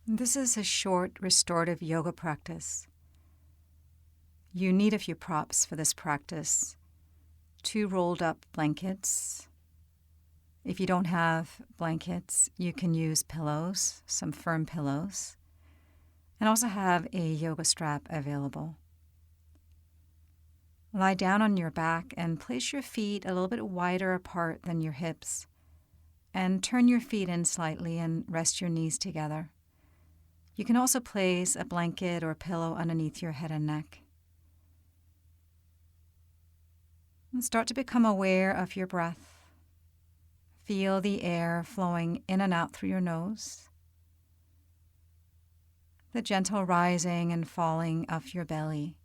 This is a short restorative yoga practice. You need a few props for this practice. 2 rolled up blankets. If you don't have blankets, you can use pillows, some firm pillows, and also have a yoga strap available. Lie down on your back and place your feet a little bit wider apart than your hips, and turn your feet in slightly and rest your knees together. You can also place a blanket or pillow underneath your head and neck. And start to become aware of your breath. Feel the air flowing in and out through your nose, the gentle rising and falling of your belly.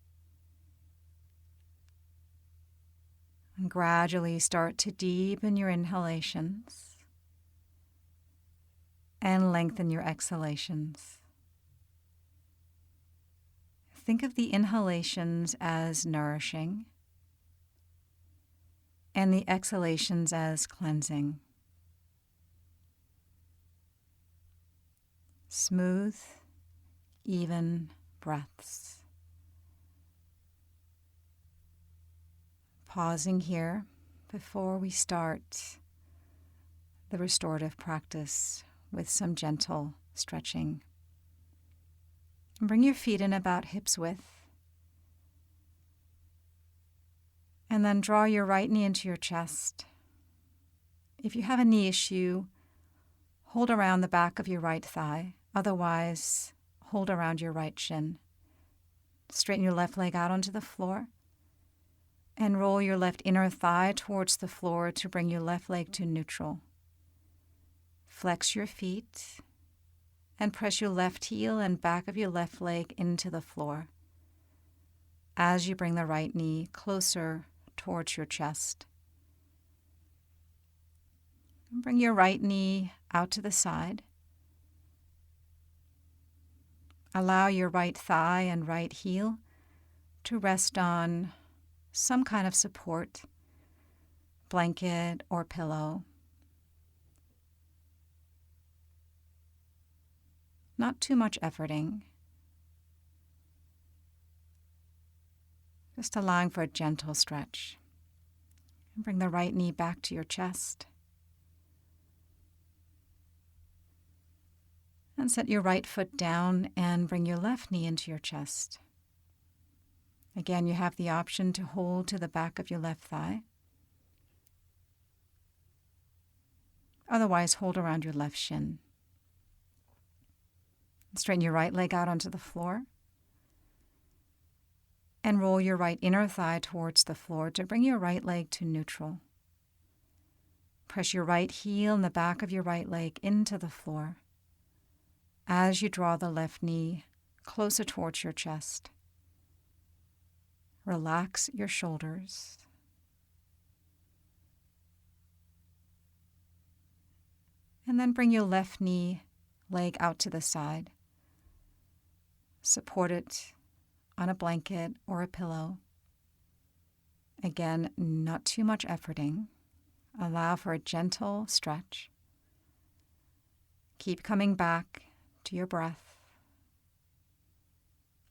And gradually start to deepen your inhalations and lengthen your exhalations. Think of the inhalations as nourishing and the exhalations as cleansing. Smooth, even breaths. Pausing here before we start the restorative practice with some gentle stretching. Bring your feet in about hips width. And then draw your right knee into your chest. If you have a knee issue, hold around the back of your right thigh. Otherwise, hold around your right shin. Straighten your left leg out onto the floor. And roll your left inner thigh towards the floor to bring your left leg to neutral. Flex your feet and press your left heel and back of your left leg into the floor as you bring the right knee closer towards your chest. Bring your right knee out to the side. Allow your right thigh and right heel to rest on some kind of support, blanket or pillow. Not too much efforting. Just allowing for a gentle stretch. And bring the right knee back to your chest. And set your right foot down and bring your left knee into your chest. Again, you have the option to hold to the back of your left thigh. Otherwise, hold around your left shin. Straighten your right leg out onto the floor. And roll your right inner thigh towards the floor to bring your right leg to neutral. Press your right heel and the back of your right leg into the floor as you draw the left knee closer towards your chest. Relax your shoulders. And then bring your left knee leg out to the side. Support it on a blanket or a pillow. Again, not too much efforting. Allow for a gentle stretch. Keep coming back to your breath.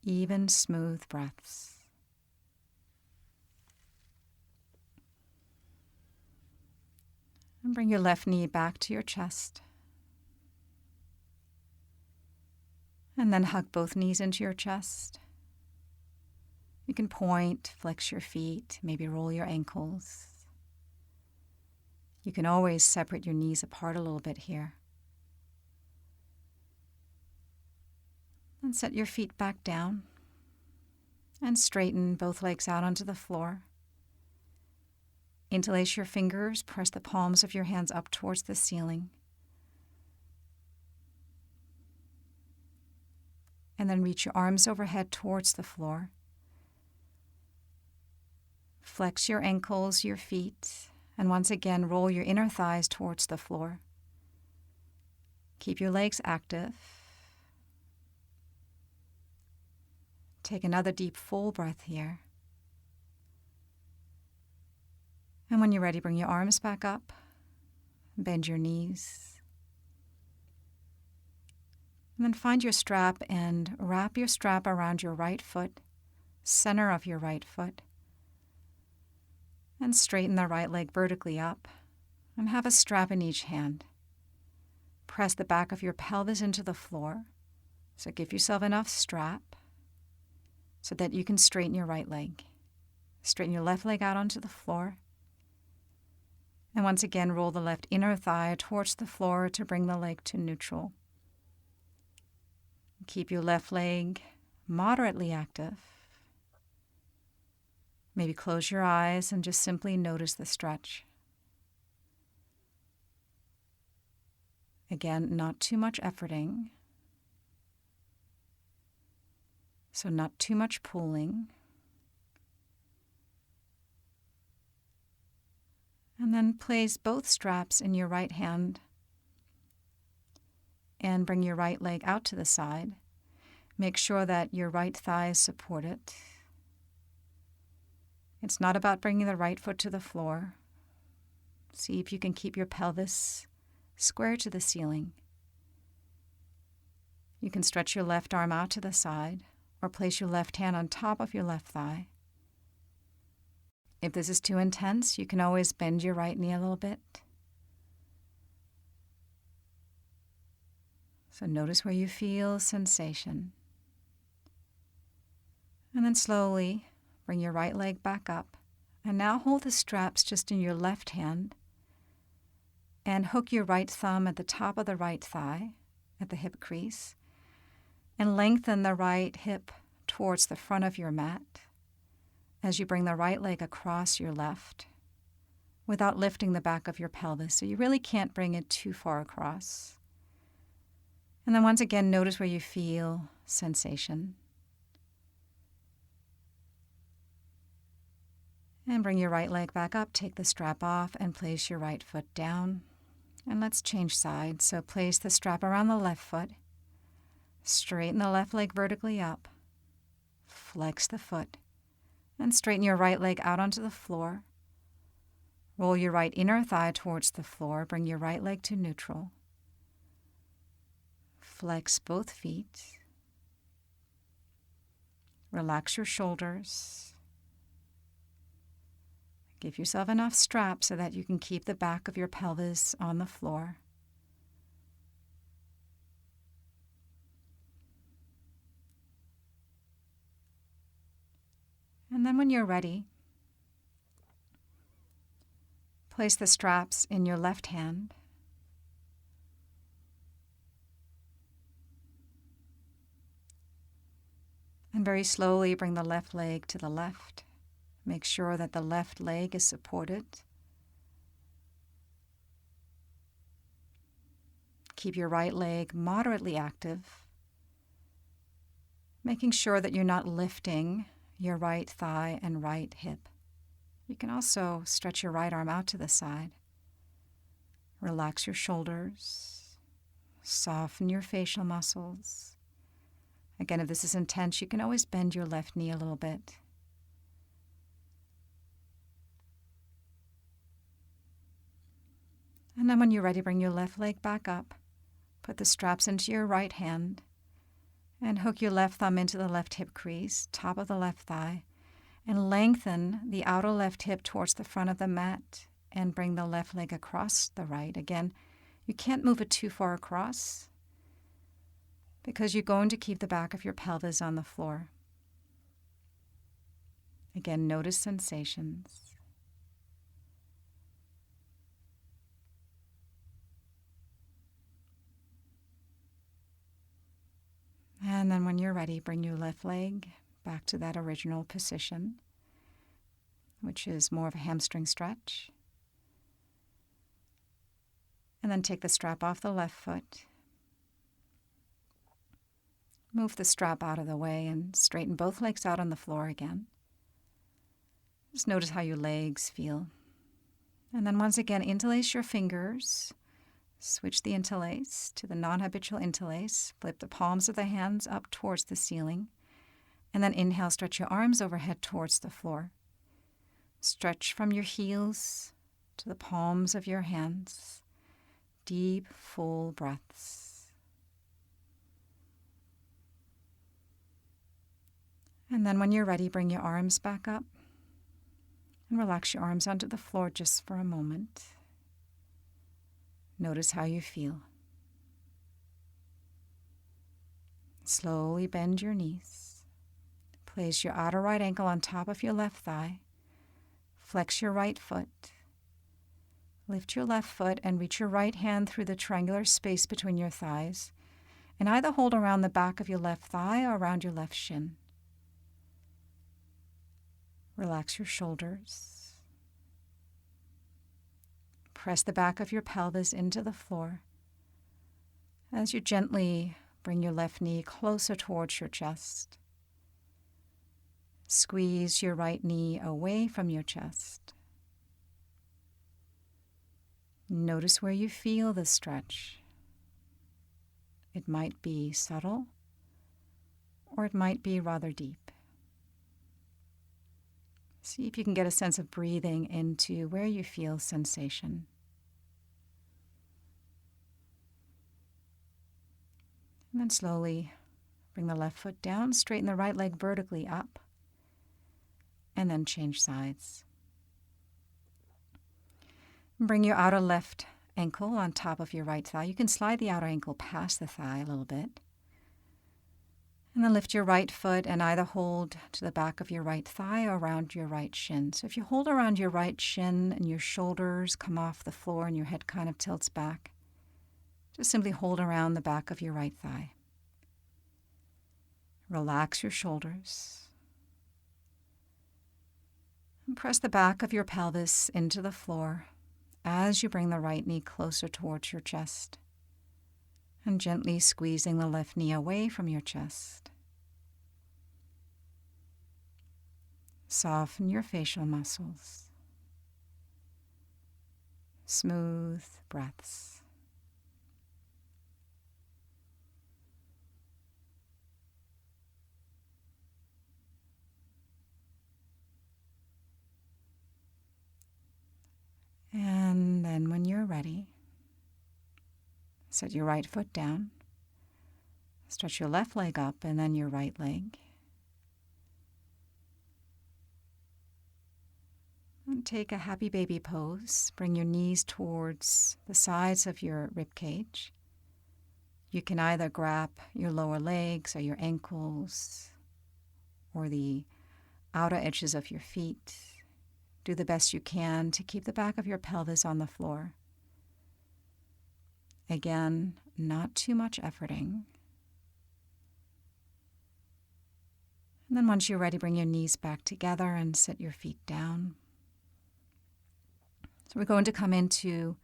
Even, smooth breaths. And bring your left knee back to your chest. And then hug both knees into your chest. You can point, flex your feet, maybe roll your ankles. You can always separate your knees apart a little bit here. And set your feet back down. And straighten both legs out onto the floor. Interlace your fingers, press the palms of your hands up towards the ceiling. And then reach your arms overhead towards the floor. Flex your ankles, your feet, and once again roll your inner thighs towards the floor. Keep your legs active. Take another deep, full breath here. And when you're ready, bring your arms back up. Bend your knees. And then find your strap and wrap your strap around your right foot, center of your right foot. And straighten the right leg vertically up and have a strap in each hand. Press the back of your pelvis into the floor. So give yourself enough strap so that you can straighten your right leg. Straighten your left leg out onto the floor. And once again, roll the left inner thigh towards the floor to bring the leg to neutral. Keep your left leg moderately active. Maybe close your eyes and just simply notice the stretch. Again, not too much efforting. So not too much pulling. And then place both straps in your right hand and bring your right leg out to the side. Make sure that your right thigh is supported. It's not about bringing the right foot to the floor. See if you can keep your pelvis square to the ceiling. You can stretch your left arm out to the side or place your left hand on top of your left thigh. If this is too intense, you can always bend your right knee a little bit. So notice where you feel sensation. And then slowly bring your right leg back up. And now hold the straps just in your left hand and hook your right thumb at the top of the right thigh at the hip crease and lengthen the right hip towards the front of your mat as you bring the right leg across your left without lifting the back of your pelvis. So you really can't bring it too far across. And then once again, notice where you feel sensation. And bring your right leg back up, take the strap off, and place your right foot down. And let's change sides. So place the strap around the left foot. Straighten the left leg vertically up. Flex the foot. And straighten your right leg out onto the floor. Roll your right inner thigh towards the floor. Bring your right leg to neutral. Flex both feet. Relax your shoulders. Give yourself enough strap so that you can keep the back of your pelvis on the floor. And then when you're ready, place the straps in your left hand. And very slowly bring the left leg to the left. Make sure that the left leg is supported. Keep your right leg moderately active, making sure that you're not lifting your right thigh and right hip. You can also stretch your right arm out to the side. Relax your shoulders. Soften your facial muscles. Again, if this is intense, you can always bend your left knee a little bit. And then when you're ready, bring your left leg back up. Put the straps into your right hand and hook your left thumb into the left hip crease, top of the left thigh, and lengthen the outer left hip towards the front of the mat and bring the left leg across the right. Again, you can't move it too far across because you're going to keep the back of your pelvis on the floor. Again, notice sensations. And then when you're ready, bring your left leg back to that original position, which is more of a hamstring stretch. And then take the strap off the left foot. Move the strap out of the way and straighten both legs out on the floor again. Just notice how your legs feel. And then once again, interlace your fingers. Switch the interlace to the non-habitual interlace. Flip the palms of the hands up towards the ceiling. And then inhale, stretch your arms overhead towards the floor. Stretch from your heels to the palms of your hands. Deep, full breaths. And then when you're ready, bring your arms back up and relax your arms onto the floor just for a moment. Notice how you feel. Slowly bend your knees. Place your outer right ankle on top of your left thigh. Flex your right foot. Lift your left foot and reach your right hand through the triangular space between your thighs, and either hold around the back of your left thigh or around your left shin. Relax your shoulders. Press the back of your pelvis into the floor as you gently bring your left knee closer towards your chest. Squeeze your right knee away from your chest. Notice where you feel the stretch. It might be subtle, or it might be rather deep. See if you can get a sense of breathing into where you feel sensation. And then slowly bring the left foot down, straighten the right leg vertically up, and then change sides. Bring your outer left ankle on top of your right thigh. You can slide the outer ankle past the thigh a little bit. And then lift your right foot and either hold to the back of your right thigh or around your right shin. So if you hold around your right shin and your shoulders come off the floor and your head kind of tilts back, just simply hold around the back of your right thigh. Relax your shoulders. And press the back of your pelvis into the floor as you bring the right knee closer towards your chest and gently squeezing the left knee away from your chest. Soften your facial muscles. Smooth breaths. And then when you're ready, set your right foot down, stretch your left leg up and then your right leg. And take a happy baby pose. Bring your knees towards the sides of your rib cage. You can either grab your lower legs or your ankles or the outer edges of your feet. Do the best you can to keep the back of your pelvis on the floor. Again, not too much efforting. And then once you're ready, bring your knees back together and sit your feet down. So we're going to come into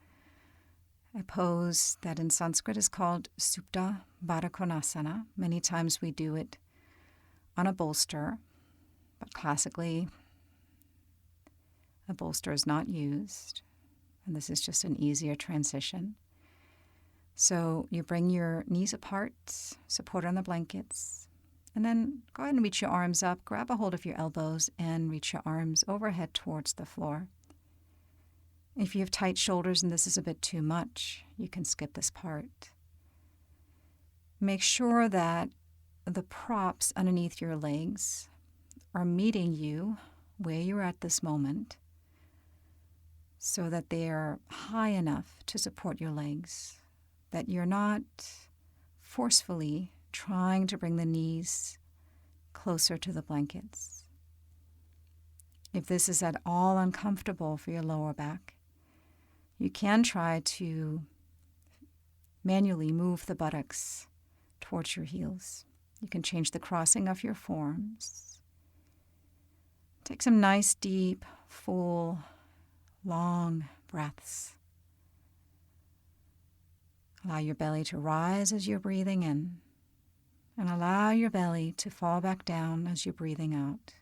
a pose that in Sanskrit is called Supta Baddha Konasana. Many times we do it on a bolster, but classically a bolster is not used, and this is just an easier transition. So you bring your knees apart, support on the blankets, and then go ahead and reach your arms up, grab a hold of your elbows, and reach your arms overhead towards the floor. If you have tight shoulders and this is a bit too much, you can skip this part. Make sure that the props underneath your legs are meeting you where you're at this moment, so that they are high enough to support your legs, that you're not forcefully trying to bring the knees closer to the blankets. If this is at all uncomfortable for your lower back, you can try to manually move the buttocks towards your heels. You can change the crossing of your forearms. Take some nice, deep, full, long breaths. Allow your belly to rise as you're breathing in, and allow your belly to fall back down as you're breathing out.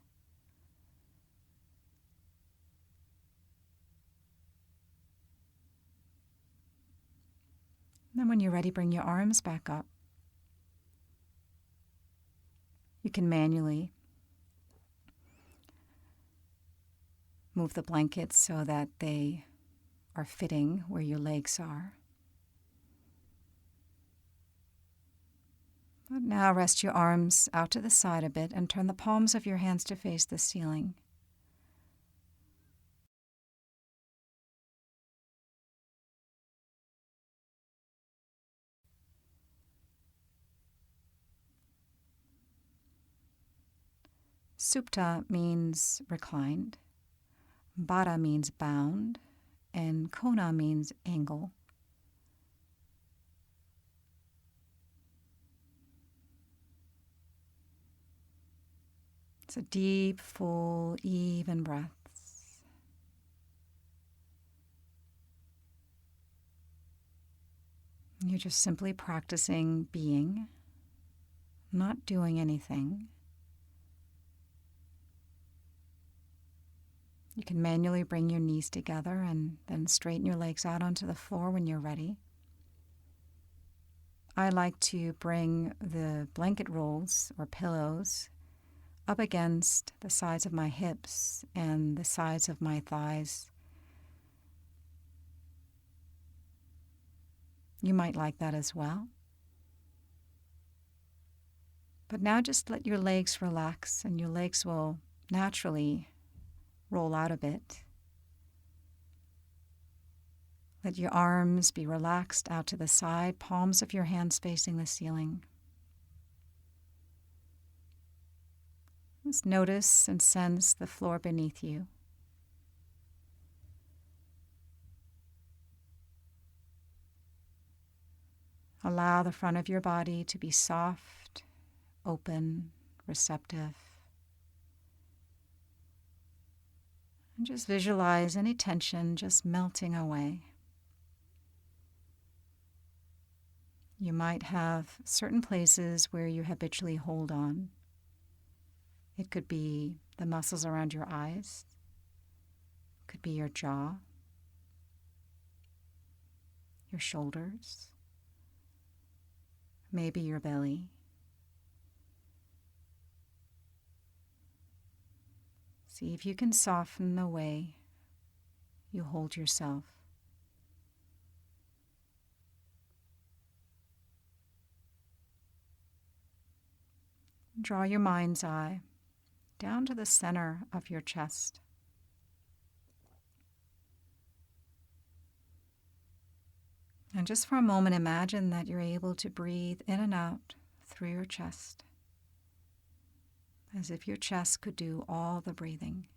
Then when you're ready, bring your arms back up. You can manually move the blankets so that they are fitting where your legs are. Now rest your arms out to the side a bit and turn the palms of your hands to face the ceiling. Supta means reclined, Bada means bound, and Kona means angle. It's a deep, full, even breaths. You're just simply practicing being, not doing anything. You can manually bring your knees together and then straighten your legs out onto the floor when you're ready. I like to bring the blanket rolls or pillows up against the sides of my hips and the sides of my thighs. You might like that as well. But now just let your legs relax, and your legs will naturally roll out a bit. Let your arms be relaxed out to the side, palms of your hands facing the ceiling. Just notice and sense the floor beneath you. Allow the front of your body to be soft, open, receptive. And just visualize any tension just melting away. You might have certain places where you habitually hold on. It could be the muscles around your eyes. It could be your jaw, your shoulders, maybe your belly. See if you can soften the way you hold yourself. Draw your mind's eye down to the center of your chest. And just for a moment, imagine that you're able to breathe in and out through your chest, as if your chest could do all the breathing.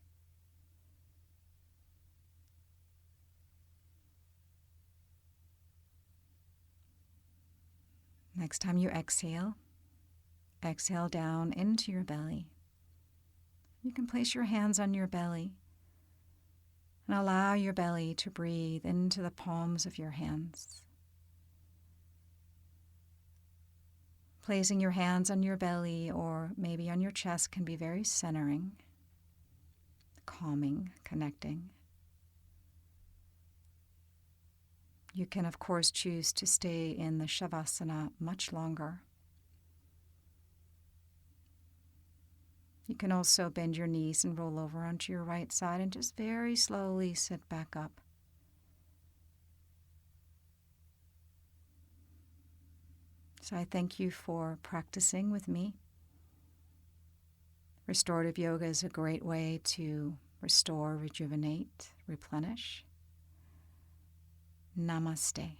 Next time you exhale, exhale down into your belly. You can place your hands on your belly and allow your belly to breathe into the palms of your hands. Placing your hands on your belly or maybe on your chest can be very centering, calming, connecting. You can, of course, choose to stay in the Shavasana much longer. You can also bend your knees and roll over onto your right side and just very slowly sit back up. So I thank you for practicing with me. Restorative yoga is a great way to restore, rejuvenate, replenish. Namaste.